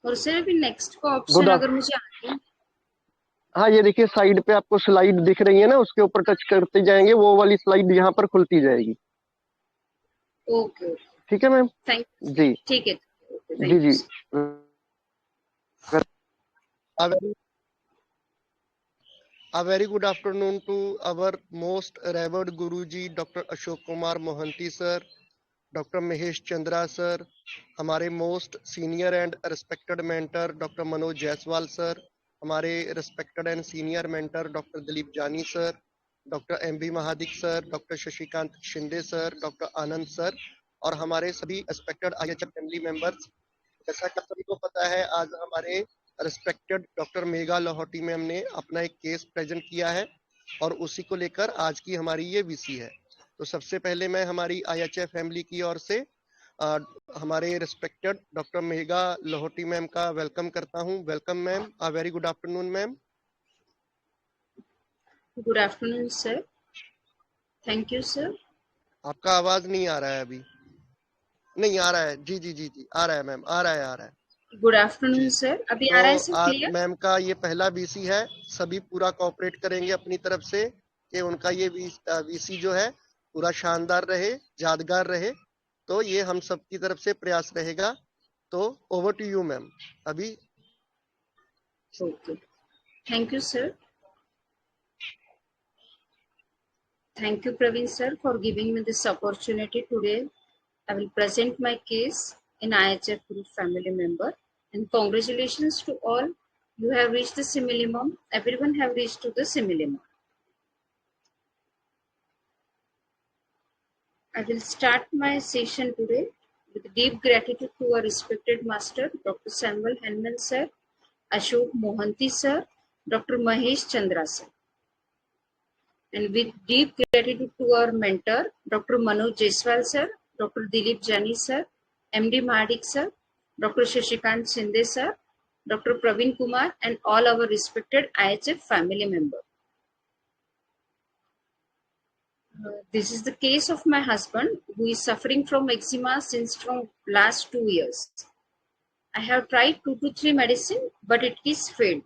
और सर अभी नेक्स्ट का गुड ऑप्शन अगर मुझे आगे, हाँ, ये देखिए साइड पे आपको स्लाइड दिख रही है ना, उसके ऊपर टच करते जाएंगे, वो वाली स्लाइड यहाँ पर खुलती जाएगी। ओके ओके, ठीक है मैम। थैंक जी ठीक है, ओके, जी थैंक यू जी। Sir. A very, a very good afternoon to our most revered Guruji, Dr. Ashok Kumar Mohanty sir, Dr. Mahesh Chandra sir, हमारे most senior and respected mentor doctor Manoj Jaiswal sir, हमारे respected and senior mentor doctor Dilip Jani sir, doctor M B Mahadik sir, doctor Shashikant Shinde sir, doctor Anand sir, और हमारे सभी respected IHF family members. जैसा कि सभी को पता है, आज हमारे respected doctor Megha Lahoti ma'am ने अपना एक केस प्रेजेंट किया है और उसी को लेकर आज की हमारी ये वीसी है। तो सबसे पहले मैं हमारी आईएचएफ फैमिली की ओर से हमारे respected doctor Megha Lahoti ma'am का वेलकम करता हूं। Welcome ma'am, a very good afternoon ma'am. Good afternoon sir, thank you sir. आपका आवाज नहीं आ रहा है अभी। नहीं आ रहा है, जी जी जी जी, आ रहा है मैम, आ रहा है, आ रहा है गुड आफ्टरनून जी। सर, अभी आ तो रहा है सर आज क्लियर? मैम का ये पहला बीसी है, सभी पूरा कोऑपरेट करेंगे अपनी तरफ से कि उनका ये वीसी जो है पूरा शानदार रहे, यादगार रहे। तो ये हम सब की तरफ से प्रयास रहेगा। तो ओवर टू यू मैम अभी। Okay, thank you sir. Thank you, Praveen sir, for giving me this opportunity today. I will present my case in IHF group family member. And congratulations to all. You have reached the minimum. Everyone have reached to the minimum. I will start my session today with deep gratitude to our respected master, Dr. Samuel Henman sir, Ashok Mohanty sir, Dr. Mahesh Chandra sir. And with deep gratitude to our mentor, Dr. Manoj Jaiswal sir, Dr. Dilip Jani sir, MD Mahadik sir, Dr. Shashikant Shinde sir, Dr. Praveen Kumar, and all our respected IHF family members. This is the case of my husband who is suffering from eczema since from last 2 years. I have tried 2 to 3 medicine, but it is failed.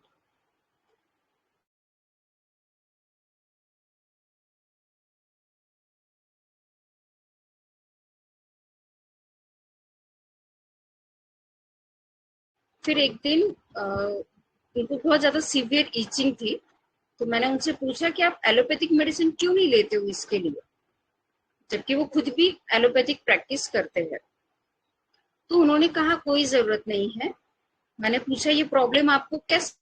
फिर एक दिन उनको बहुत ज्यादा severe itching थी, तो मैंने उनसे पूछा कि आप एलोपैथिक मेडिसिन क्यों नहीं लेते हो इसके लिए, जबकि वो खुद भी एलोपैथिक प्रैक्टिस करते हैं। तो उन्होंने कहा कोई जरूरत नहीं है। मैंने पूछा ये प्रॉब्लम आपको कैसे,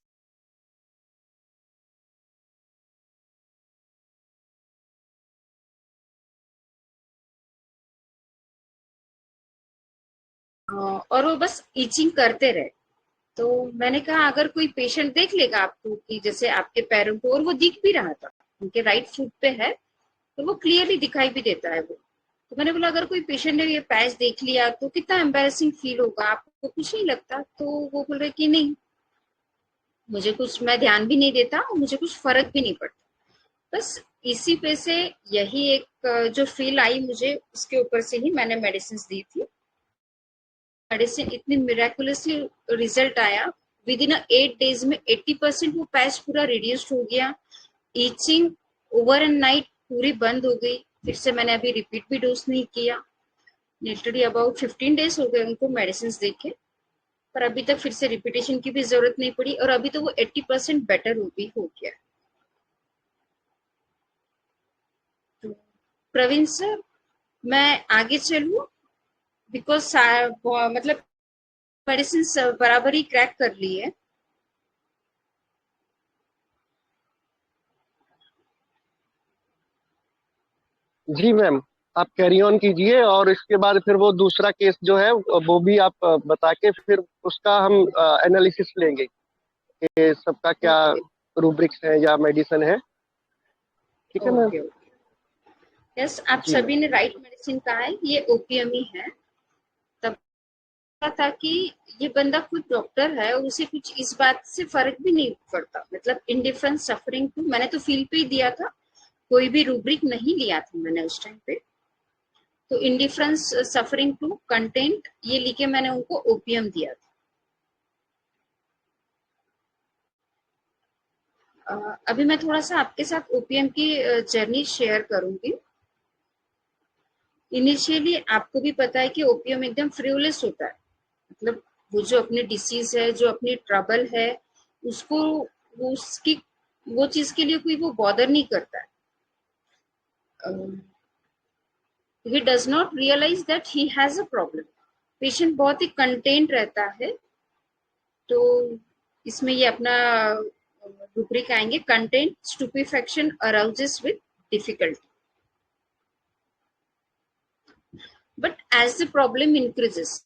और वो बस ईचिंग करते रहे। तो मैंने कहा अगर कोई पेशेंट देख लेगा आपको कि जैसे आपके पैरों को, और वो दिख भी रहा था, उनके राइट फुट पे है, तो वो क्लियरली दिखाई भी देता है वो। तो मैंने बोला अगर कोई पेशेंट ने ये पैच देख लिया तो कितना एम्बेरसिंग फील होगा, आपको कुछ नहीं लगता? तो वो बोल रहे कि नहीं, मुझे कुछ, मैं ध्यान भी नहीं देता और मुझे कुछ फर्क भी नहीं पड़ता। बस इसी पे से यही एक जो फील आई मुझे, उसके ऊपर से ही मैंने मेडिसिन दी थी। मेडिसिन इतनी मिराकुलसली रिजल्ट आया, विद इन 8 डेज में 80% वो पैच पूरा रिड्यूस्ड हो गया। ईचिंग ओवर एंड नाइट पूरी बंद हो गई। फिर से मैंने अभी रिपीट भी डोज नहीं किया। लिटरली अबाउट 15 डेज हो गए उनको मेडिसिन देके, पर अभी तक फिर से रिपीटेशन की भी जरूरत नहीं पड़ी, और अभी तो वो 80% बेटर भी हो गया। तो प्रवीण सर, मैं आगे चलूं, बिकॉज मतलब मेडिसिन बराबर ही क्रैक कर ली है। जी मैम, आप कैरी ऑन कीजिए, और इसके बाद फिर वो दूसरा केस जो है वो भी आप बता के फिर उसका हम एनालिसिस लेंगे कि सबका क्या ओके रूब्रिक्स है या मेडिसिन है। ठीक है मैम। ओके ओके, यस, आप जी मैम। सभी ने राइट मेडिसिन कहा है, ये ओपीएम ही है। तब था कि ये बंदा खुद डॉक्टर है और उसे कुछ इस बात से फर्क भी नहीं पड़ता, मतलब इंडिफरेंस सफरिंग टू, मैंने तो फील पे ही दिया था, कोई भी रूब्रिक नहीं लिया था मैंने उस टाइम पे। तो इंडिफरेंस सफरिंग टू कंटेंट ये लिखे मैंने उनको ओपीएम दिया था। अभी मैं थोड़ा सा आपके साथ ओपीएम की जर्नी शेयर करूंगी। इनिशियली आपको भी पता है कि ओपीएम एकदम फ्रीलेस होता है, मतलब वो जो अपनी डिसीज है, जो अपनी ट्रबल है, उसको उसकी वो चीज के लिए कोई वो बॉदर नहीं करता है। he does not realize that he has a problem. Patient बहुत ही कंटेंट रहता है। तो इसमें ये अपना रूब्रिक आएंगे, content stupefaction arouses with difficulty, but as the problem increases,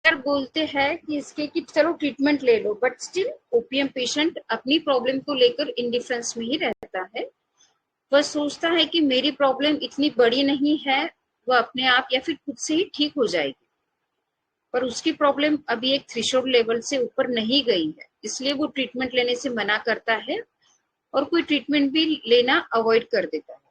अगर बोलते हैं कि इसके कि चलो ट्रीटमेंट ले लो, बट स्टिल ओपीएम पेशेंट अपनी प्रॉब्लम को लेकर इंडिफरेंस में ही रहता है। वह सोचता है कि मेरी प्रॉब्लम इतनी बड़ी नहीं है, वह अपने आप या फिर खुद से ही ठीक हो जाएगी, पर उसकी प्रॉब्लम अभी एक थ्रेशोल्ड लेवल से ऊपर नहीं गई है, इसलिए वो ट्रीटमेंट लेने से मना करता है और कोई ट्रीटमेंट भी लेना अवॉइड कर देता है।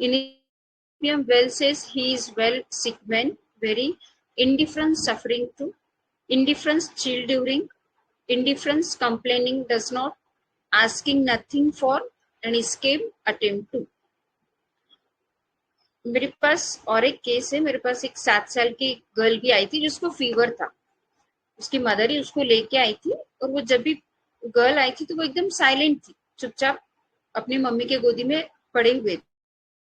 In well says he is well sick man, very indifferent suffering to, indifference chill during, indifference complaining does not, asking nothing for, an escape attempt to। मेरे पास और एक केस है, मेरे पास एक 7 साल की गर्ल भी आई थी जिसको फीवर था, उसकी मदर ही उसको लेके आई थी, और वो जब भी गर्ल आई थी तो वो एकदम साइलेंट थी, चुपचाप अपनी मम्मी के गोदी में पड़े हुए थे।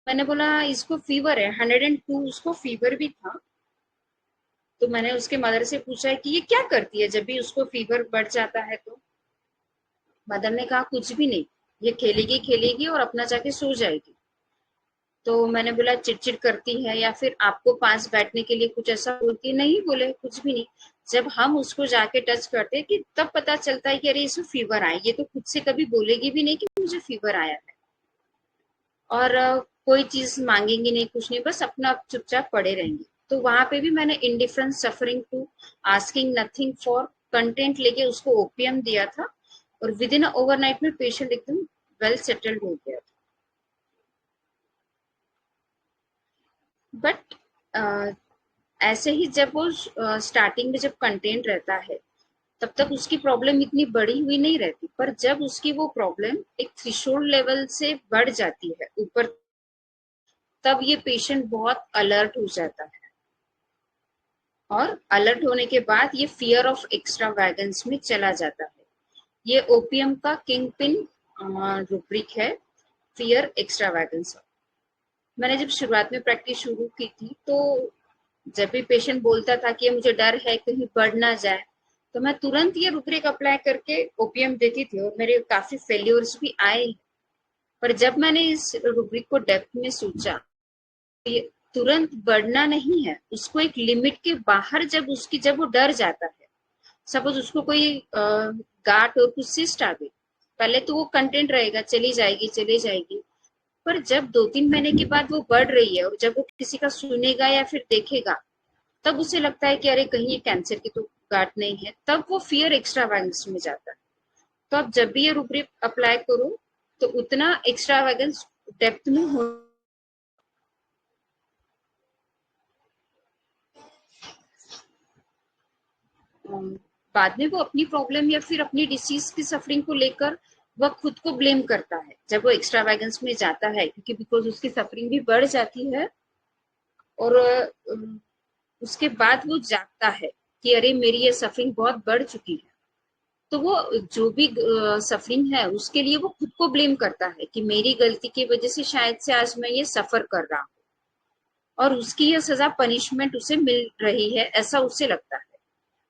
मैंने बोला इसको फीवर है, 102 उसको फीवर भी था। तो मैंने उसके मदर से पूछा कि ये क्या करती है जब भी उसको फीवर बढ़ जाता है। तो मदर ने कहा कुछ भी नहीं, ये खेलेगी खेलेगी और अपना जाके सो जाएगी। तो मैंने बोला चिड़चिड़ करती है या फिर आपको पास बैठने के लिए कुछ ऐसा बोलती है? नहीं बोले, कुछ भी नहीं। जब हम उसको जाके टच करते हैं कि तब पता चलता है कि अरे इसको फीवर आया, ये तो खुद से कभी बोलेगी भी नहीं कि मुझे फीवर आया है, और कोई चीज मांगेंगी नहीं, कुछ नहीं, बस अपना चुपचाप पड़े रहेंगे। तो वहां पे भी मैंने indifference suffering too, asking nothing for content लेके उसको ओपीएम दिया था, और विद इन ओवरनाइट में पेशेंट एकदम वेल सेटल्ड हो गया था। बट ऐसे ही जब वो स्टार्टिंग में जब कंटेंट रहता है तब तक उसकी प्रॉब्लम इतनी बड़ी हुई नहीं रहती, पर जब उसकी वो प्रॉब्लम एक थ्रेशोल्ड लेवल से बढ़ जाती है ऊपर, तब ये पेशेंट बहुत अलर्ट हो जाता है, और अलर्ट होने के बाद ये फियर ऑफ एक्स्ट्रावैगेंस में चला जाता है। ये ओपीएम का किंग पिन रूब्रिक है, फियर एक्स्ट्रावैगेंस। मैंने जब शुरुआत में प्रैक्टिस शुरू की थी तो जब भी पेशेंट बोलता था कि मुझे डर है कहीं बढ़ ना जाए, तो मैं तुरंत ये रूब्रिक अप्लाई करके ओपीएम देती थी, और मेरे काफी फेल्योर्स भी आए। पर जब मैंने इस रूब्रिक को डेप्थ में सोचा, ये तुरंत बढ़ना नहीं है, उसको एक लिमिट के बाहर जब वो डर जाता है, सपोज उसको कोई गांठ और कुछ सिस्ट आ गई, पहले तो वो कंटेंट रहेगा, चली जाएगी, पर जब 2-3 महीने के बाद वो बढ़ रही है और जब वो किसी का सुनेगा या फिर देखेगा, तब उसे लगता है कि अरे कहीं ये कैंसर की तो गांठ नहीं है, तब वो फियर एक्स्ट्रावैगेंस में जाता है। तो आप जब भी ये रूब्रिक अप्लाई करो तो उतना एक्स्ट्रावैगेंस डेप्थ में हो। बाद में वो अपनी प्रॉब्लम या फिर अपनी डिसीज की सफरिंग को लेकर वह खुद को ब्लेम करता है जब वो एक्स्ट्रावैगेंस में जाता है, क्योंकि बिकॉज उसकी सफरिंग भी बढ़ जाती है, और उसके बाद वो जागता है कि अरे मेरी ये सफरिंग बहुत बढ़ चुकी है। तो वो जो भी सफरिंग है उसके लिए वो खुद को ब्लेम करता है कि मेरी गलती की वजह से शायद से आज मैं ये सफर कर रहा हूँ, और उसकी यह सजा पनिशमेंट उसे मिल रही है, ऐसा उसे लगता है।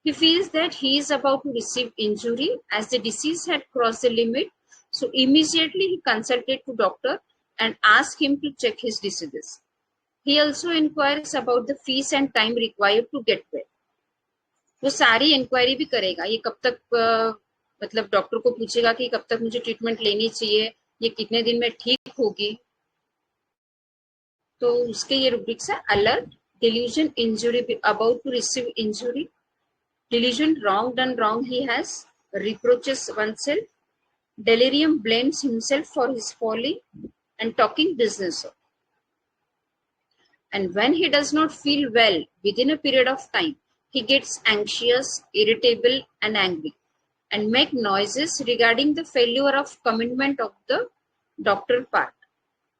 He feels that he is about to receive injury as the disease had crossed the limit, so immediately he consulted to doctor and asked him to check his diseases. He also inquires about the fees and time required to get well. वो सारी inquiry भी करेगा, ये कब तक मतलब doctor को पूछेगा कि कब तक मुझे ट्रीटमेंट लेनी चाहिए, ये कितने दिन में ठीक होगी। तो उसके ये रूब्रिक्स है: alert, delusion, injury, about to receive injury, delusion, wrong done wrong he has, reproaches oneself, delirium, blames himself for his folly, and talking business. And when he does not feel well within a period of time, he gets anxious, irritable and angry and make noises regarding the failure of commitment of the doctor part.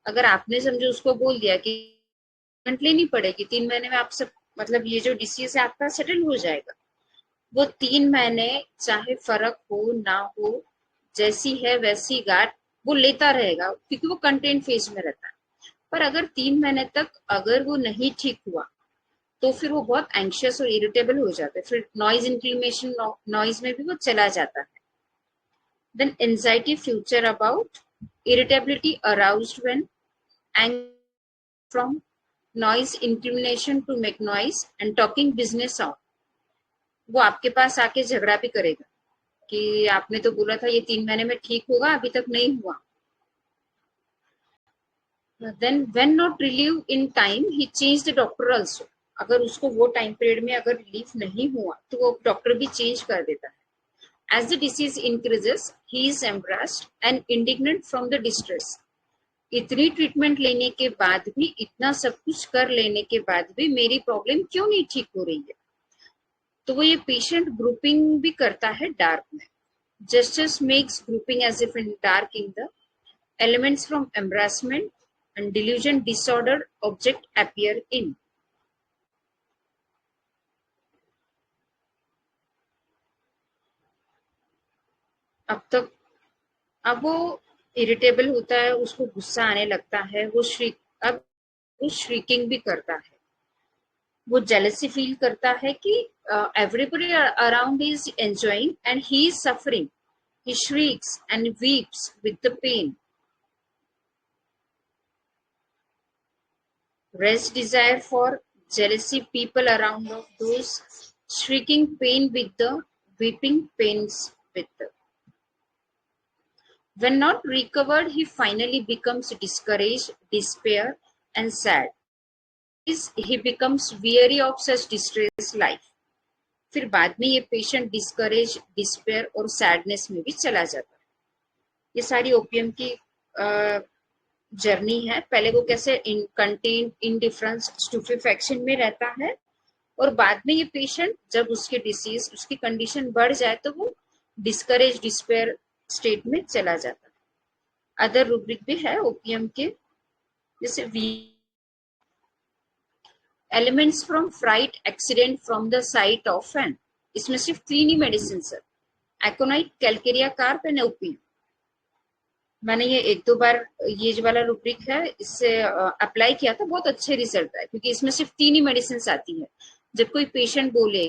अगर आपने समझो उसको बोल दिया कि लेनी पड़ेगी 3 महीने में आप सब मतलब ये जो डिसीज है आपका सेटल हो जाएगा, वो 3 महीने चाहे फर्क हो ना हो, जैसी है वैसी गांठ वो लेता रहेगा क्योंकि वो कंटेंट फेज में रहता है। पर अगर 3 महीने तक अगर वो नहीं ठीक हुआ तो फिर वो बहुत एंशियस और इरिटेबल हो जाता है, फिर नॉइज इंक्लिमेशन नॉइज में भी वो चला जाता है। Then anxiety future about, irritability aroused when anger from noise inclination to make noise and talking business out. वो आपके पास आके झगड़ा भी करेगा कि आपने तो बोला था ये 3 महीने में ठीक होगा, अभी तक नहीं हुआ। Then when not relieved in time, he changed the doctor also. अगर उसको वो टाइम पीरियड में अगर रिलीफ नहीं हुआ तो वो डॉक्टर भी चेंज कर देता है। As the disease increases, he is embarrassed and indignant from the distress. इतनी ट्रीटमेंट लेने के बाद भी, इतना सब कुछ कर लेने के बाद भी मेरी प्रॉब्लम क्यों नहीं ठीक हो रही है, तो वो ये पेशेंट ग्रुपिंग भी करता है डार्क में। Gestures makes grouping as if in dark in the elements from embarrassment and delusion disorder object appear in. अब वो इरिटेबल होता है, उसको गुस्सा आने लगता है, वो श्रीकिंग भी करता है, वो जेलसी फील करता है कि everybody around is enjoying and he is suffering, he shrieks and weeps with the pain. Rest desire for jealousy people around of those shrieking pain with the weeping pains with the. When not recovered, he finally becomes discouraged, despair, and sad. He becomes weary of such distressed life. फिर बाद में ये patient discourage, despair और sadness में भी चला जाता है। ये सारी ओपीएम की जर्नी है। पहले वो कैसे कंटेंट, इंडिफरेंस, स्टुपेफैक्शन में रहता है और बाद में ये पेशेंट जब उसकी डिसीज, उसकी कंडीशन बढ़ जाए तो वो डिस्करेज, डिस्पेयर स्टेट में चला जाता है। अदर रूब्रिक भी है ओपीएम के, जैसे ailments from fright, accident from the sight of an, इसमें सिर्फ 3 ही मेडिसिन है, aconite, calcarea carb and OPM. मैंने ये 1-2 बार ये जो वाला रूब्रिक है इससे अप्लाई किया था, बहुत अच्छे रिजल्ट है क्योंकि इसमें सिर्फ 3 ही मेडिसिन आती है। जब कोई पेशेंट बोले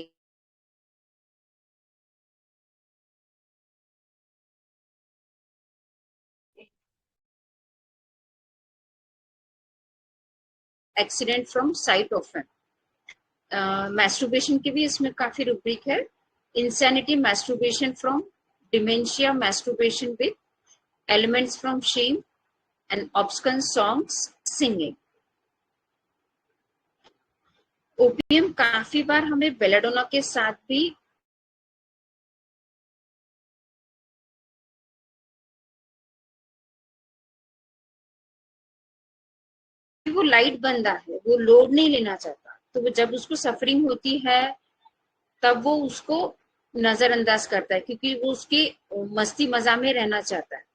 accident from sight of an, masturbation के भी इसमें काफी रूब्रिक है। Insanity, masturbation from dementia, masturbation with elements from shame and obscene songs singing. OPM काफी बार हमें बेलाडोना के साथ भी वो लाइट बंदा है, वो लोड नहीं लेना चाहता, तो वो जब उसको सफरिंग होती है तब वो उसको नजरअंदाज करता है क्योंकि वो उसकी मस्ती मजा में रहना चाहता है।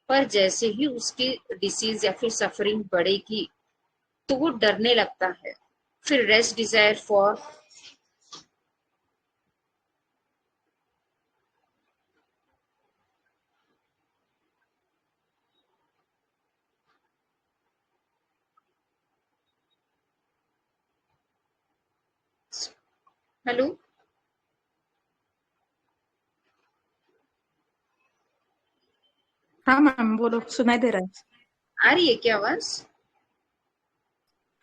पर जैसे ही उसकी डिसीज या फिर सफरिंग बढ़ेगी तो वो डरने लगता है। फिर रेस्ट डिजायर फॉर हेलो, हाँ मैम बोलो, सुनाई दे रहा है। आ रही है क्या आवाज?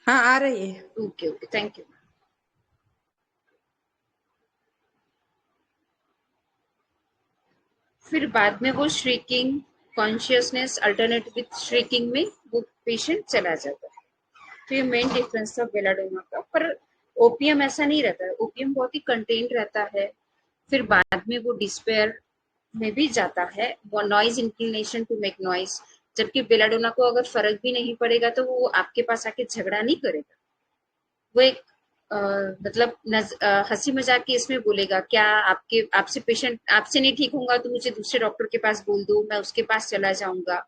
हाँ आ रही है। Okay okay, thank you. फिर बाद में वो shrieking, consciousness alternate with shrieking में वो पेशेंट चला जाता है। तो ये मेन डिफरेंस था बेलाडोना का। पर ओपीएम ऐसा नहीं रहता है, ओपीएम बहुत ही कंटेंट रहता है। फिर बाद में वो डिस्पेयर में भी जाता है, वो noise inclination to make noise. जबकि बेलाडोना को अगर फर्क भी नहीं पड़ेगा तो वो आपके पास आके झगड़ा नहीं करेगा, वो एक मतलब हंसी मजाक के इसमें बोलेगा क्या आपसे पेशेंट आपसे नहीं ठीक होगा तो मुझे दूसरे डॉक्टर के पास बोल दो, मैं उसके पास चला जाऊंगा।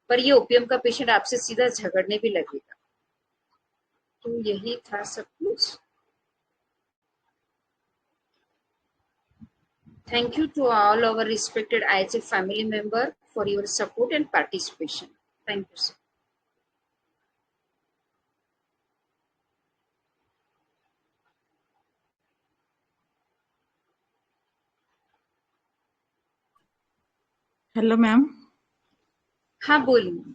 पर ये ओपीएम का पेशेंट आपसे सीधा झगड़ने भी लगेगा। तो यही था सब कुछ। Thank you to all our respected IHF family member for your support and participation. Thank you, sir. Hello ma'am. हाँ बोलिए।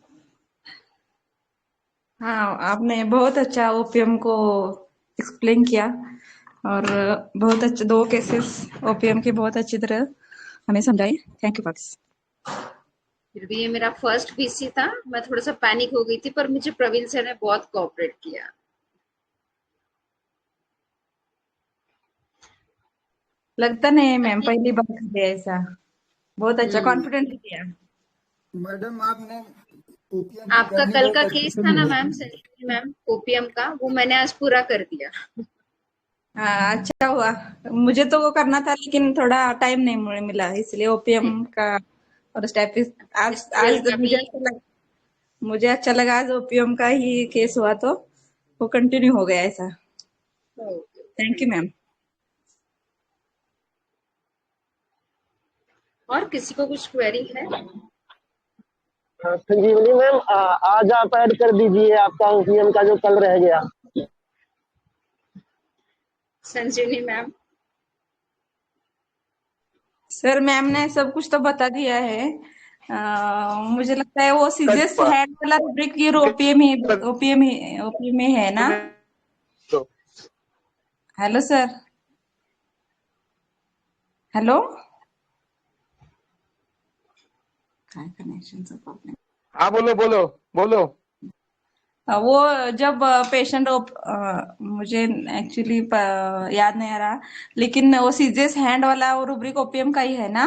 हाँ, आपने बहुत अच्छा ओपीएम को एक्सप्लेन किया और बहुत अच्छे 2 केसेस ओपीएम के बहुत अच्छी तरह हमें समझाए। Thank you boss. फिर भी ये मेरा फर्स्ट पीसी था, मैं थोड़ा सा पैनिक हो गई थी, पर मुझे प्रवीण सर ने बहुत कोऑपरेट किया। लगता नहीं है मैम पहली बार कर दिया ऐसा। बहुत अच्छा हम्म, कॉन्फिडेंट किया। मैडम आपने ओपीएम की आपका जर्नी कल बहुत का अच्छे केस से था ना निभाई मैम, थी। संजीवनी मैम, ओपीएम का, वो मैंने आज पूरा कर दिया। हाँ, अच्छा हुआ। मुझे तो वो करना था लेकिन थोड़ा टाइम नहीं मिला, इसलिए ओपीएम का और स्टेपिस आज फेस्टिवल आज का भी। मुझे अच्छा लगा आज ओपीएम का ही केस हुआ तो वो कंटिन्यू हो गया ऐसा। Thank you ma'am. और किसी को कुछ क्वेरी है? संजीवनी मैम, आज आप ऐड कर दीजिए आपका ओपीएम का जो कल रह गया। संजीवनी मैम, सर मैम ने सब कुछ तो बता दिया है। मुझे लगता है वो सीजेस हेड वाला रूब्रिक ये ओपीएम में है ना। Hello sir. Hello. Connection problem. हाँ बोलो बोलो बोलो। वो जब पेशेंट मुझे एक्चुअली याद नहीं आ रहा, लेकिन वो सीजेस हैंड वाला वो रूब्रिक ओपीएम का ही है ना।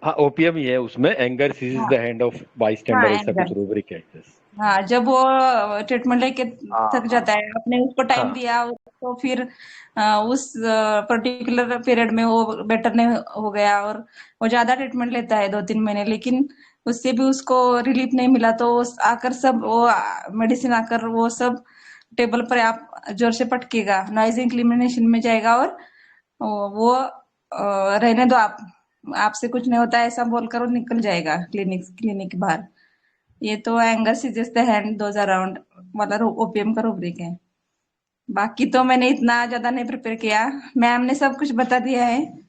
हाँ ओपीएम ही है उसमें, एंगर सीज हाँ द हैंड ऑफ बाईस्टैंडर, हाँ ऐसा कुछ एंगर। रूब्रिक है। Yes. हाँ, जब वो ट्रीटमेंट लेके हाँ थक हाँ जाता है, आपने उसको टाइम हाँ दिया तो फिर उस पर्टिकुलर पीरियड में वो बेटर नहीं हो गया और वो ज्यादा ट्रीटमेंट लेता है 2-3 महीने, लेकिन उससे भी उसको रिलीफ नहीं मिला तो आकर सब वो मेडिसिन आकर वो सब टेबल पर आप जोर से पटकेगा, नॉइज इंक्लिमिनेशन में जाएगा और वो रहने दो आपसे कुछ नहीं होता है ऐसा बोलकर वो निकल जाएगा क्लिनिक के बाहर। ये तो anger seizes the hand those around वाला ओपीएम का रूब्रिक है। बाकी तो मैंने इतना ज्यादा नहीं प्रिपेयर किया, मैम ने सब कुछ बता दिया है।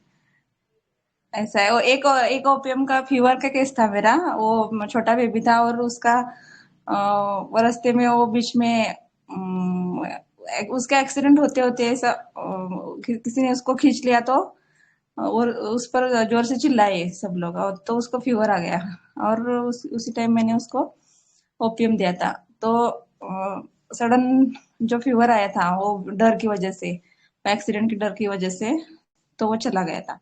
ऐसा है। वो एक ओपीएम का फीवर का केस था मेरा, वो छोटा बेबी था और उसका वो रास्ते में वो बीच में उसका एक्सीडेंट होते होते ऐसा किसी ने उसको खींच लिया तो और उस पर जोर से चिल्लाए सब लोग और तो उसको फीवर आ गया और उसी टाइम मैंने उसको ओपीएम दिया था। तो सडन जो फीवर आया था वो डर की वजह से, एक्सीडेंट के डर की वजह से तो वो चला गया था।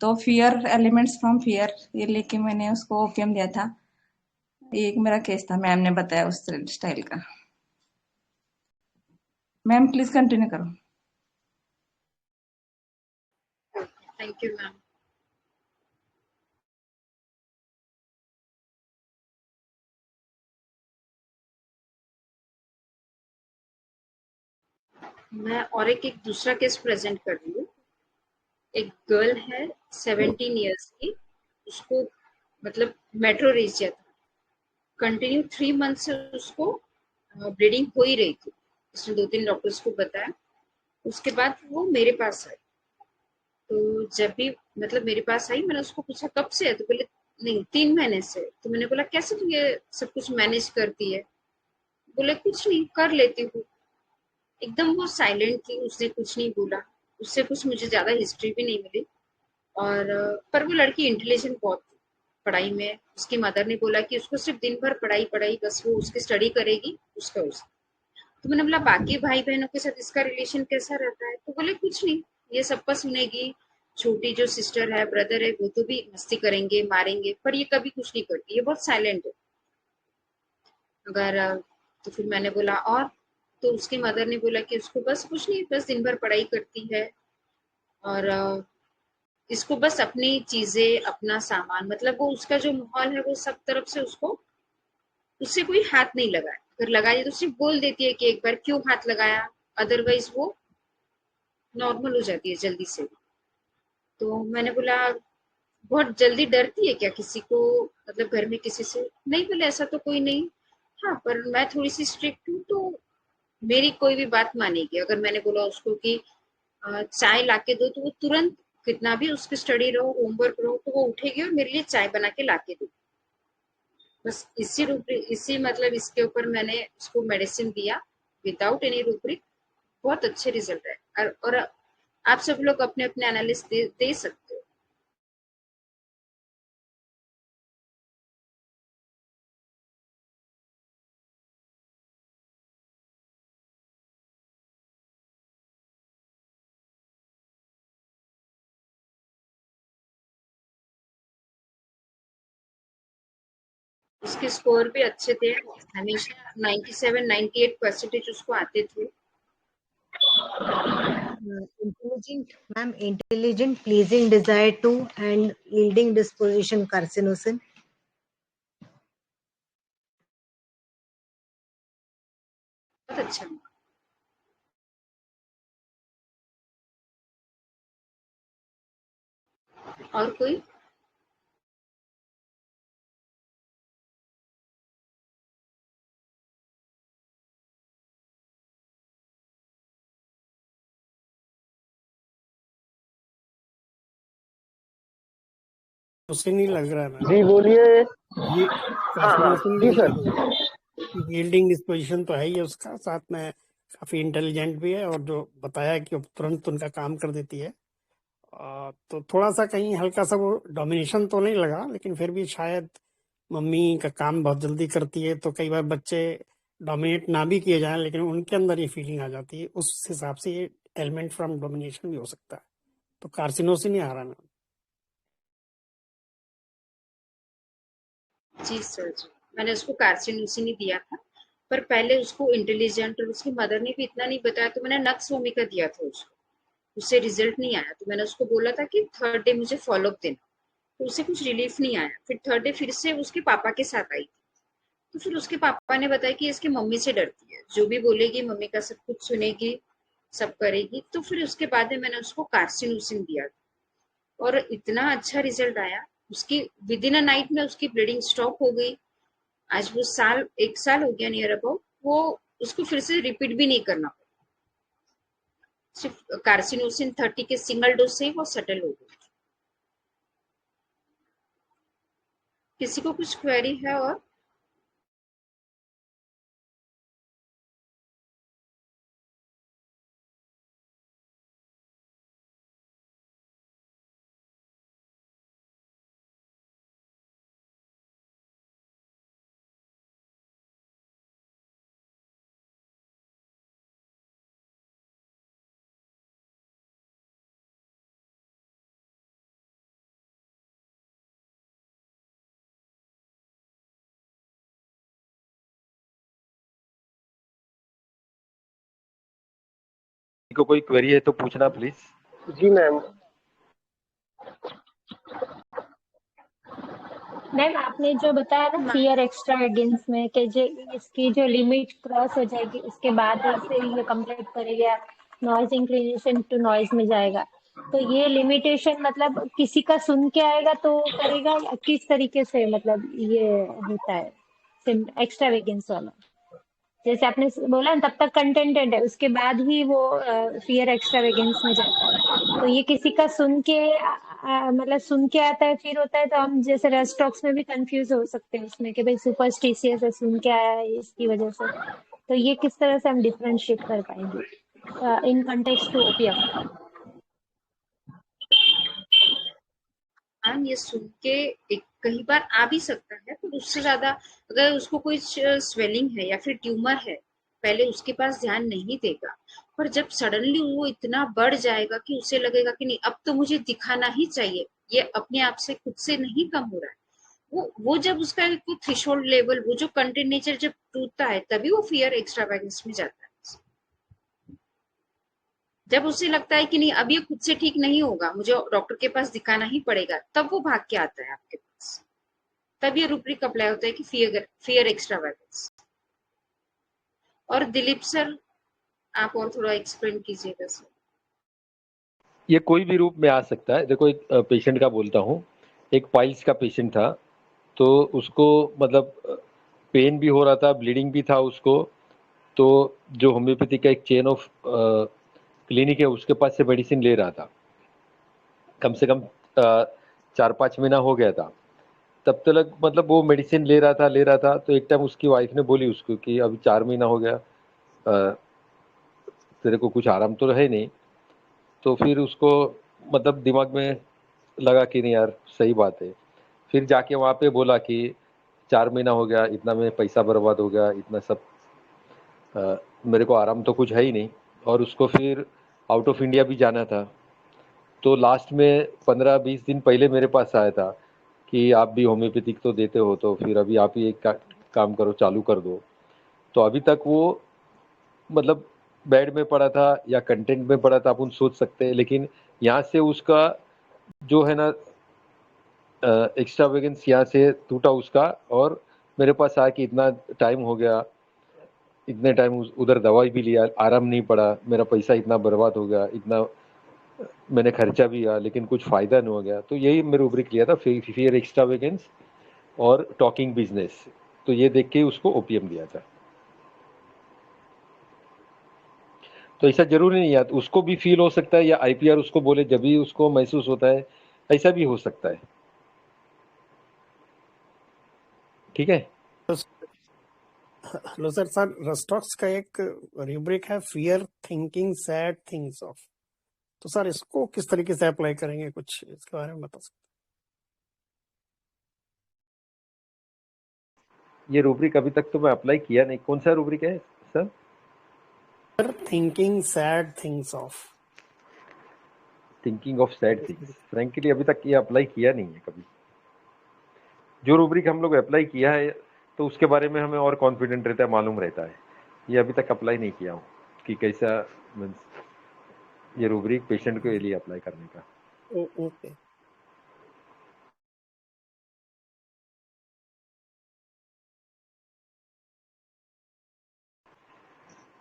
तो फियर एलिमेंट्स फ्रॉम फियर ये लेके मैंने उसको ओपीएम दिया था। ये एक मेरा केस था, मैम ने बताया उस स्टाइल का। मैम प्लीज कंटिन्यू करो। Thank you ma'am. मैं और एक दूसरा केस प्रेजेंट कर रही हूँ। एक गर्ल है 17 इयर्स की, उसको मतलब मेट्रोरेजिया था, कंटिन्यू 3 मंथ से उसको ब्लीडिंग हो ही रही थी। उसने 2-3 डॉक्टर्स को बताया, उसके बाद वो मेरे पास आई। तो जब भी मतलब मेरे पास आई, मैंने उसको पूछा कब से है, तो बोले नहीं 3 महीने से। तो मैंने बोला कैसे तू ये सब कुछ मैनेज करती है? बोले कुछ नहीं, कर लेती हूँ। एकदम वो साइलेंट थी, उसने कुछ नहीं बोला। उससे कुछ मुझे ज्यादा हिस्ट्री भी नहीं मिली। और पर वो लड़की इंटेलिजेंट बहुत थी पढ़ाई में। उसकी मदर ने बोला कि उसको सिर्फ दिन भर पढ़ाई पढ़ाई, बस वो उसकी स्टडी करेगी उसका तो मैंने बोला बाकी भाई बहनों के साथ इसका रिलेशन कैसा रहता है? तो बोले कुछ नहीं, ये सबका सुनेगी। छोटी जो सिस्टर है, ब्रदर है, वो तो भी मस्ती करेंगे, मारेंगे, पर ये कभी कुछ नहीं करती, ये बहुत साइलेंट है। अगर तो फिर मैंने बोला और तो उसकी मदर ने बोला कि उसको बस कुछ नहीं, बस दिन भर पढ़ाई करती है और इसको बस अपनी चीजें, अपना सामान, मतलब वो उसका जो माहौल है वो सब तरफ से उससे कोई हाथ नहीं लगाए, अगर लगाए तो सिर्फ बोल देती है कि एक बार क्यों हाथ लगाया, अदरवाइज वो नॉर्मल हो जाती है जल्दी से। तो मैंने बोला बहुत जल्दी डरती है क्या किसी को, मतलब घर में किसी से? नहीं, बोले ऐसा तो कोई नहीं, हाँ पर मैं थोड़ी सी स्ट्रिक्ट हूँ, तो मेरी कोई भी बात मानेगी। अगर मैंने बोला उसको कि चाय लाके दो, तो वो तुरंत, कितना भी उसकी स्टडी रहो, होमवर्क रहो, तो वो उठेगी और मेरे लिए चाय बना के लाके दो। बस इसी मतलब इसके ऊपर मैंने उसको मेडिसिन दिया विदाउट एनी रूब्रिक। बहुत अच्छे रिजल्ट है। और आप सब लोग अपने अपने एनालिस्ट दे सकते हो। उसके स्कोर भी अच्छे थे, हमेशा 97 98% उसको आते थे। Intelligent, ma'am, intelligent, pleasing desire to, and yielding disposition carcinosin. बहुत अच्छा। और कोई? उसे नहीं लग रहा मैम। जी बोलिए। ये हाँ हाँ जी सर। यील्डिंग डिस्पोजिशन तो है ही है उसका, साथ में काफी इंटेलिजेंट भी है, और जो बताया कि तुरंत उनका काम कर देती है। तो थोड़ा सा कहीं हल्का सा वो डोमिनेशन तो नहीं लगा, लेकिन फिर भी शायद मम्मी का काम बहुत जल्दी करती है, तो कई बार बच्चे डोमिनेट ना भी किए जाएं लेकिन उनके अंदर ये फीलिंग आ जाती है, उस हिसाब से ये एलिमेंट फ्रॉम डोमिनेशन भी हो सकता है। तो कार्सिनोसिन ही आ रहा है मैम। जी सर जी, मैंने उसको कार्सिनोसिन ही दिया था, पर पहले उसको इंटेलिजेंट, और उसकी मदर ने भी इतना नहीं बताया, तो मैंने नक्स भूमिका दिया था उसको, उससे रिजल्ट नहीं आया। तो मैंने उसको बोला था कि थर्ड डे मुझे फॉलोअप देना, तो उसे कुछ रिलीफ नहीं आया। फिर थर्ड डे फिर से उसके पापा के साथ आई थी, तो फिर उसके पापा ने बताया कि इसकी मम्मी से डरती है, जो भी बोलेगी मम्मी का सब कुछ सुनेगी, सब करेगी। तो फिर उसके बाद में मैंने उसको कार्सिनोसिन दिया और इतना अच्छा रिजल्ट आया। उसकी विद इन अ नाइट में उसकी ब्लीडिंग स्टॉप हो गई। आज वो एक साल हो गया नियर अबाउट, वो उसको फिर से रिपीट भी नहीं करना पड़ा। सिर्फ कार्सिनोसिन 30 के सिंगल डोज से ही वो सेटल हो गई। किसी को कुछ क्वेरी है? और को कोई क्वेरी है तो पूछना प्लीज। Ji ma'am. मैम आपने जो बताया ना फियर एक्स्ट्रा वेगेंस में कि जो इसकी जो लिमिट क्रॉस हो जाएगी उसके बाद से ये कंप्लीट करेगा, नॉइज इंक्लिनेशन टू नॉइज में जाएगा, तो ये लिमिटेशन मतलब किसी का सुन के आएगा तो करेगा, या किस तरीके से मतलब ये होता है एक्स्ट्रा वेगेंस वाला? जैसे आपने बोला ना तब तक कंटेंटेड है, उसके बाद ही वो फियर एक्स्ट्रा वेगेंस में जाता है, तो ये किसी का सुन के मतलब सुन के आता है फिर होता है, तो हम जैसे रेस्टॉक्स में भी कंफ्यूज हो सकते हैं उसमें कि भाई सुपरस्टिशियस है, सुन के आया है इसकी वजह से, तो ये किस तरह से हम डिफरेंशिएट कर पाएंगे in context to OPM? Ma'am ये सुन के एक कई बार आ भी सकता है, पर उससे ज्यादा अगर उसको कोई स्वेलिंग है या फिर ट्यूमर है, पहले उसके पास ध्यान नहीं देगा, पर जब सडनली वो इतना बढ़ जाएगा कि उसे लगेगा कि नहीं अब तो मुझे दिखाना ही चाहिए, ये अपने आप से खुद से नहीं कम हो रहा है, वो जब उसका थ्रेशोल्ड लेवल, वो जो कंटेंट नेचर जब टूटता है, तभी वो फियर एक्स्ट्रावेगेंस में जाता है। जब उसे लगता है कि नहीं अब ये खुद से ठीक नहीं होगा, मुझे डॉक्टर के पास दिखाना ही पड़ेगा, तब वो भाग के आता है आपके पास। तब ये रूब्रिक अप्लाई होता है कि फियर एक्स्ट्रावेगेंस। और दिलीप सर, आप और थोड़ा एक्सप्लेन कीजिएगा सर। ये कोई भी रूप में आ सकता है। देखो, एक पेशेंट का बोलता हूँ, एक पाइल्स का पेशेंट था, तो उसको मतलब पेन भी हो रहा था, ब्लीडिंग भी था उसको। तो जो होम्योपैथी का एक चेन ऑफ क्लिनिक है, उसके पास से मेडिसिन ले रहा था। कम से कम 4-5 महीना हो गया था। तब तक मतलब वो मेडिसिन ले रहा था। तो एक टाइम उसकी वाइफ ने बोली उसको कि अभी 4 महीना हो गया, तेरे को कुछ आराम तो है नहीं। तो फिर उसको मतलब दिमाग में लगा कि नहीं यार, सही बात है। फिर जाके वहाँ पे बोला कि 4 महीना हो गया, इतना में पैसा बर्बाद हो गया, इतना सब, मेरे को आराम तो कुछ है ही नहीं। और उसको फिर आउट ऑफ इंडिया भी जाना था। तो लास्ट में 15-20 दिन पहले मेरे पास आया था कि आप भी होम्योपैथिक तो देते हो, तो फिर अभी आप ही एक काम करो, चालू कर दो। तो अभी तक वो मतलब बेड में पड़ा था या कंटेंट में पड़ा था, अपन सोच सकते हैं। लेकिन यहाँ से उसका जो है ना एक्स्ट्रा वेगेंस यहाँ से टूटा उसका। और मेरे पास आया कि इतना टाइम हो गया, इतने टाइम उधर दवाई भी लिया, आराम नहीं पड़ा, मेरा पैसा इतना बर्बाद हो गया, इतना मैंने खर्चा भी किया, लेकिन कुछ फ़ायदा नहीं हो गया। तो यही मैं रूब्रिक लिया था, फियर एक्स्ट्रा वेगेंस और टॉकिंग बिजनेस। तो ये देख के उसको ओपीएम दिया था। तो ऐसा जरूरी नहीं है, उसको भी फील हो सकता है या आईपीआर उसको बोले जब भी उसको महसूस होता है, ऐसा भी हो सकता है। ठीक है। Hello sir. सर रस्टॉक्स का एक रूब्रिक है, fear thinking sad things of. तो सर इसको किस तरीके से अप्लाई करेंगे, कुछ इसके बारे में बता सकते ये रूब्रिक अभी तक तो मैं अप्लाई किया नहीं। कौन सा रूब्रिक है सर? हैं? Thinking sad things of. Thinking of sad things, frankly अभी तक ये अप्लाई किया नहीं है कभी। जो रूब्रिक हम लोग अप्लाई किया है, तो उसके बारे में हमें और कॉन्फिडेंट रहता है, मालूम रहता है। ये अभी तक अप्लाई नहीं किया हूँ कि कैसा मीन्स ये रूब्रिक पेशेंट के लिए अप्लाई करने का। ओके।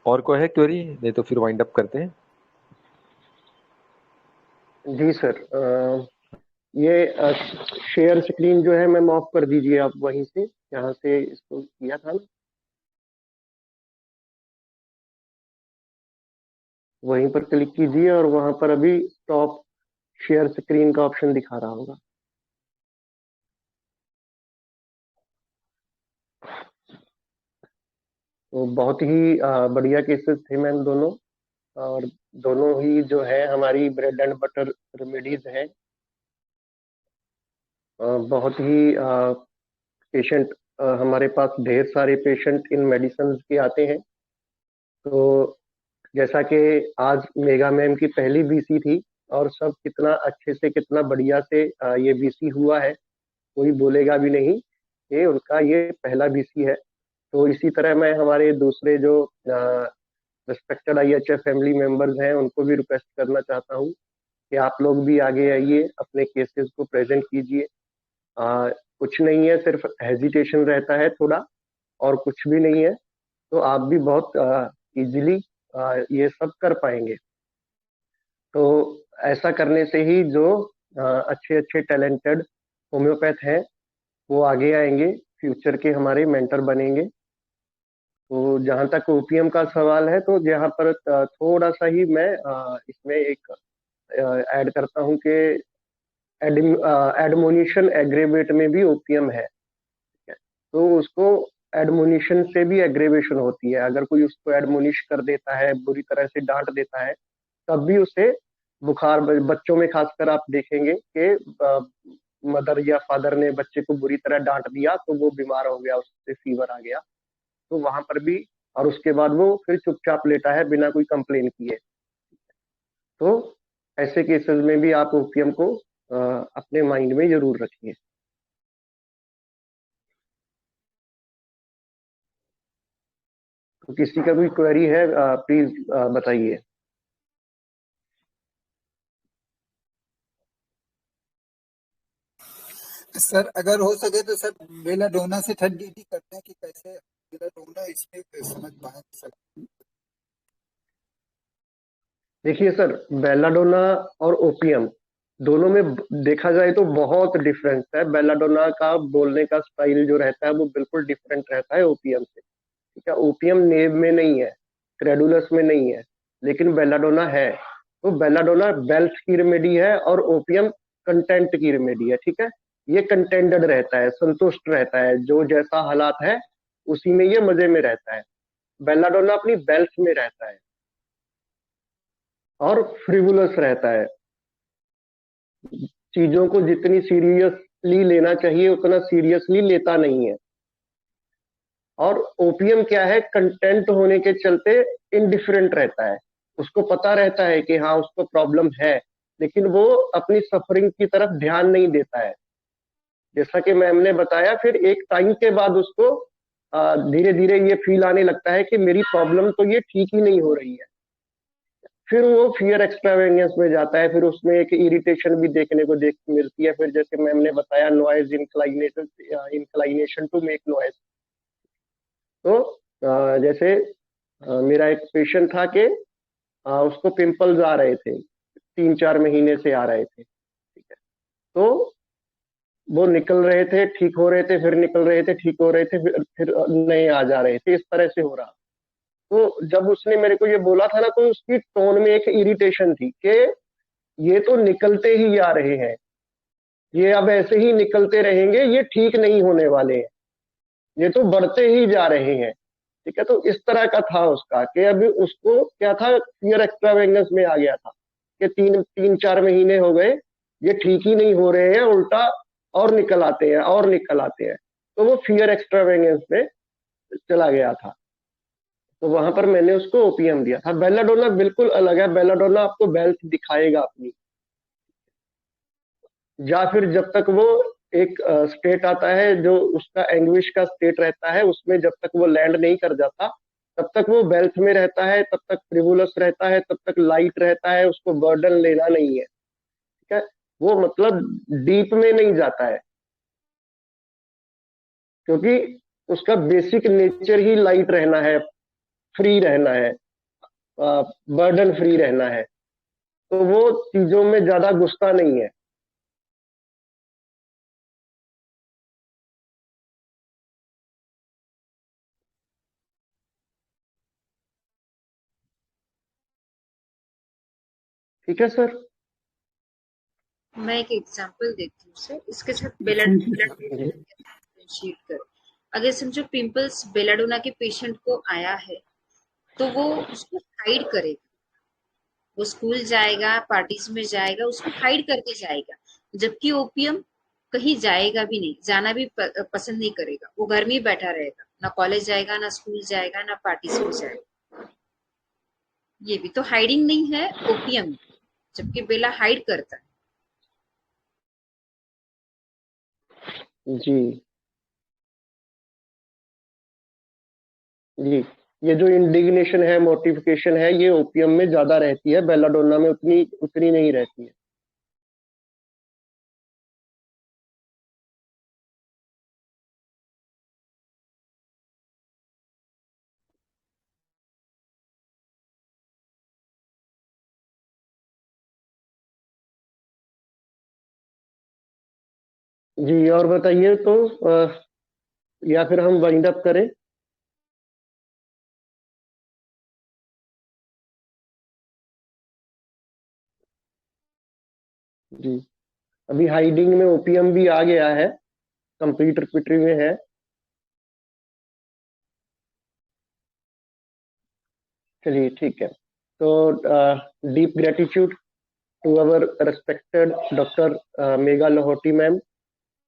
और कोई है क्वेरी? नहीं तो फिर वाइंड अप करते हैं। जी सर, ये शेयर स्क्रीन जो है मैम ऑफ कर दीजिए आप वहीं से, जहाँ से इसको किया था ना, वहीं पर क्लिक कीजिए और वहां पर अभी स्टॉप शेयर स्क्रीन का ऑप्शन दिखा रहा होगा। तो बहुत ही बढ़िया केसेस थे मैम दोनों, और दोनों ही जो है हमारी ब्रेड एंड बटर रेमेडीज हैं। बहुत ही पेशेंट, हमारे पास ढेर सारे पेशेंट इन मेडिसिन के आते हैं। तो जैसा कि आज मेगा मैम की पहली बीसी थी, और सब कितना अच्छे से कितना बढ़िया से ये बीसी हुआ है, कोई बोलेगा भी नहीं कि उनका ये पहला बीसी है। तो इसी तरह मैं हमारे दूसरे जो रिस्पेक्टेड आईएचएफ फैमिली मेंबर्स हैं उनको भी रिक्वेस्ट करना चाहता हूँ कि आप लोग भी आगे आइए, अपने केसेस को प्रेजेंट कीजिए। कुछ नहीं है, सिर्फ हेजिटेशन रहता है थोड़ा, और कुछ भी नहीं है। तो आप भी बहुत इजीली ये सब कर पाएंगे। तो ऐसा करने से ही जो अच्छे अच्छे टैलेंटेड होम्योपैथ हैं वो आगे आएंगे, फ्यूचर के हमारे मेंटर बनेंगे। तो जहाँ तक ओपीएम का सवाल है, तो यहाँ पर थोड़ा सा ही मैं इसमें एक ऐड करता हूँ कि एडमोनिशन एग्रेवेट में भी ओपीएम है। तो उसको एडमोनिशन से भी एग्रेवेशन होती है। अगर कोई उसको एडमोनिश कर देता है, बुरी तरह से डांट देता है, तब भी उसे बुखार, बच्चों में खासकर आप देखेंगे कि मदर या फादर ने बच्चे को बुरी तरह डांट दिया तो वो बीमार हो गया, उससे फीवर आ गया, तो वहां पर भी, और उसके बाद वो फिर चुपचाप लेटा है बिना कोई कंप्लेन किए। तो ऐसे केसेस में भी आप ओपीएम को अपने माइंड में जरूर रखिए। तो किसी का कोई क्वेरी है, प्लीज बताइए। सर अगर हो सके तो सर बेलाडोना से 30D करते हैं कि कैसे बेलाडोना इसमें समझ पाए सर। देखिए सर, बेलाडोना और ओपीएम दोनों में देखा जाए तो बहुत डिफरेंस है। बेलाडोना का बोलने का स्टाइल जो रहता है वो बिल्कुल डिफरेंट रहता है ओपीएम से। ठीक है, ओपीएम नेम में नहीं है, क्रेडुलस में नहीं है, लेकिन बेलाडोना है। तो बेलाडोना बेल्स की रेमेडी है और ओपीएम कंटेंट की रेमेडी है। ठीक है, ये कंटेंटेड रहता है, संतुष्ट रहता है, जो जैसा हालात है उसी में ये मजे में रहता है। बेलाडोना अपनी बेल्स में रहता है और फ्रिवुलस रहता है, चीजों को जितनी सीरियसली लेना चाहिए उतना सीरियसली लेता नहीं है। और ओपीएम क्या है, कंटेंट होने के चलते इनडिफरेंट रहता है, उसको पता रहता है कि हाँ उसको प्रॉब्लम है, लेकिन वो अपनी सफरिंग की तरफ ध्यान नहीं देता है। जैसा कि मैम ने बताया, फिर एक टाइम के बाद उसको धीरे धीरे ये फील आने लगता है कि मेरी प्रॉब्लम तो ये ठीक ही नहीं हो रही है। फिर वो फियर एक्सट्रावेगेंस में जाता है, फिर उसमें एक इरिटेशन भी देखने को मिलती है। फिर जैसे मैम ने बताया, noise inclination, inclination to make noise. तो जैसे मेरा एक पेशेंट था कि उसको पिंपल्स आ रहे थे, 3-4 महीने से आ रहे थे। ठीक है, तो वो निकल रहे थे, ठीक हो रहे थे, फिर निकल रहे थे, ठीक हो रहे थे, फिर नए आ जा रहे थे, इस तरह से हो रहा। तो जब उसने मेरे को ये बोला था ना, तो उसकी टोन में एक इरिटेशन थी कि ये तो निकलते ही आ रहे हैं, ये अब ऐसे ही निकलते रहेंगे, ये ठीक नहीं होने वाले हैं, ये तो बढ़ते ही जा रहे हैं। ठीक है, तो इस तरह का था उसका कि अभी उसको क्या था, फियर एक्स्ट्रावेगेंस में आ गया था कि 3-4 महीने हो गए, ये ठीक ही नहीं हो रहे हैं, उल्टा और निकल आते हैं और निकल आते हैं। तो वो फियर एक्स्ट्रावेगेंस में चला गया था। तो वहां पर मैंने उसको ओपीएम दिया था। बेलाडोना बिल्कुल अलग है, बेलाडोना आपको बेल्ट दिखाएगा अपनी, या फिर जब तक वो एक स्टेट आता है जो उसका एंग्विश का स्टेट रहता है, उसमें जब तक वो लैंड नहीं कर जाता तब तक वो बेल्ट में रहता है, तब तक फ्रिवुलस रहता है, तब तक लाइट रहता है, उसको बर्डन लेना नहीं है। ठीक है, वो मतलब डीप में नहीं जाता है, क्योंकि उसका बेसिक नेचर ही लाइट रहना है, फ्री रहना है, बर्डन फ्री रहना है। तो वो चीजों में ज्यादा घुसता नहीं है। ठीक है सर। मैं एक एग्जांपल देती हूँ सर, इसके साथ थैंक यू सर। डिफरेंशिएट करो। अगर समझो पिंपल्स बेलाडोना के पेशेंट को आया है, तो वो उसको हाइड करेगा, वो स्कूल जाएगा, पार्टीज में जाएगा, उसको हाइड करके जाएगा। जबकि ओपीएम कहीं जाएगा भी नहीं, जाना भी पसंद नहीं करेगा, वो घर में ही बैठा रहेगा, ना कॉलेज जाएगा, ना स्कूल जाएगा, ना पार्टीज में जाएगा। ये भी तो हाइडिंग नहीं है ओपीएम, जबकि बेला हाइड करता है। जी जी, ये जो इंडिग्नेशन है, मोटिफिकेशन है, ये ओपीएम में ज्यादा रहती है, बेलाडोना में उतनी उतनी नहीं रहती है। जी, और बताइए तो या फिर हम वाइंड अप करें? जी, अभी हाइडिंग में ओपीएम भी आ गया है, कंप्लीट रिपीटरी में है। चलिए ठीक है, तो deep gratitude to our respected doctor Megha Lahoti ma'am.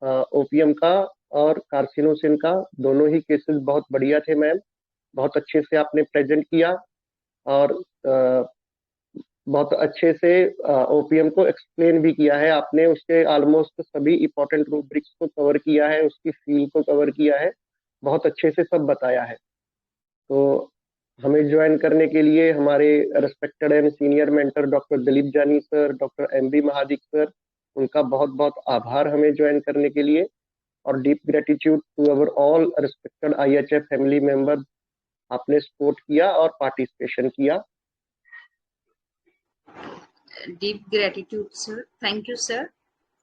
OPM का और कार्सिनोसिन का दोनों ही केसेस बहुत बढ़िया थे मैम, बहुत अच्छे से आपने प्रेजेंट किया, और बहुत अच्छे से ओपीएम को एक्सप्लेन भी किया है आपने, उसके ऑलमोस्ट सभी इंपॉर्टेंट रूब्रिक्स को कवर किया है, उसकी फील को कवर किया है, बहुत अच्छे से सब बताया है। तो हमें ज्वाइन करने के लिए हमारे respected and senior mentor doctor Dilip Jani sir, doctor M B Mahadik sir उनका बहुत बहुत आभार हमें ज्वाइन करने के लिए, और deep gratitude to our all respected IHF family member, आपने सपोर्ट किया और पार्टिसिपेशन किया। Deep gratitude sir, thank you sir.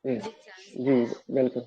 जी वेलकम।